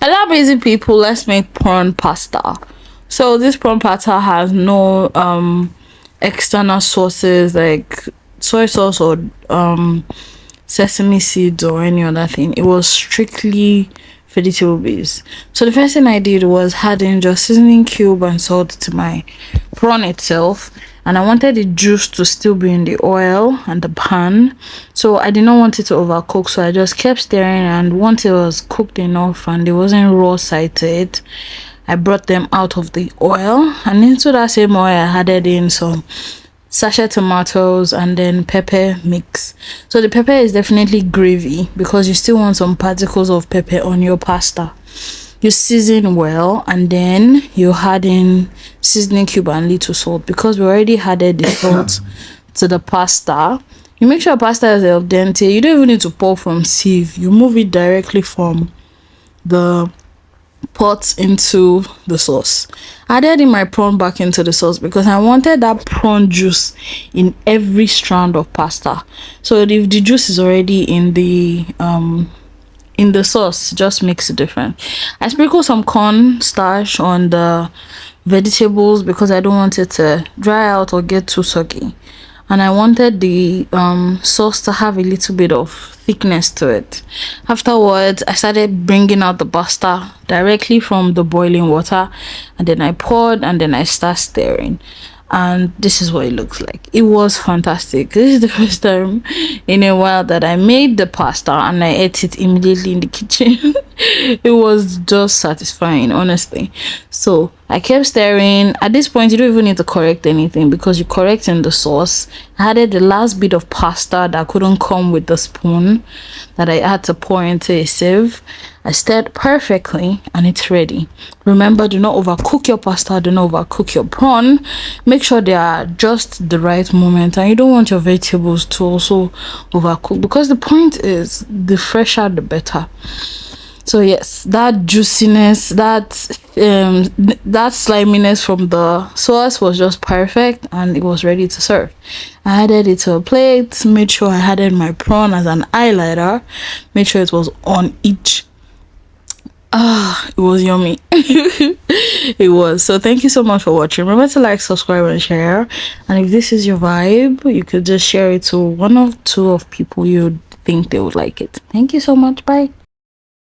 Hello, busy people. Let's make prawn pasta. So this prawn pasta has no external sources like soy sauce or sesame seeds or any other thing. It was strictly vegetable based. So the first thing I did was adding just seasoning cube and salt to my prawn itself, and I wanted the juice to still be in the oil and the pan, so I did not want it to overcook. So I just kept stirring, and once it was cooked enough and there wasn't raw side to it, I brought them out of the oil, and into that same oil I added in some sachet tomatoes and then pepper mix. So the pepper is definitely gravy because you still want some particles of pepper on your pasta. You season well, and then you add in seasoning cube and little salt because we already added the salt to the pasta. You make sure pasta is al dente. You don't even need to pour from sieve. You move it directly from the pot into the sauce. I added in my prawn back into the sauce because I wanted that prawn juice in every strand of pasta. So if the juice is already in the sauce, just makes it different. I sprinkle some corn starch on the vegetables because I don't want it to dry out or get too soggy, and I wanted the sauce to have a little bit of thickness to it. Afterwards, I started bringing out the pasta directly from the boiling water, and then I poured, and then I start stirring, and this is what it looks like. It was fantastic. This is the first time in a while that I made the pasta and I ate it immediately in the kitchen. It was just satisfying, honestly. So I kept stirring. At this point, you don't even need to correct anything because you correct in the sauce. I added the last bit of pasta that couldn't come with the spoon that I had to pour into a sieve. I stirred perfectly and it's ready. Remember, do not overcook your pasta, do not overcook your prawn. Make sure they are just the right moment, and you don't want your vegetables to also overcook because the point is the fresher the better. So yes, that juiciness, that sliminess from the sauce was just perfect, and it was ready to serve. I added it to a plate, made sure I added my prawn as an highlighter, made sure it was on each. It was yummy. It was. So thank you so much for watching. Remember to like, subscribe and share, and if this is your vibe, you could just share it to one or two of people you think they would like it. Thank you so much. Bye.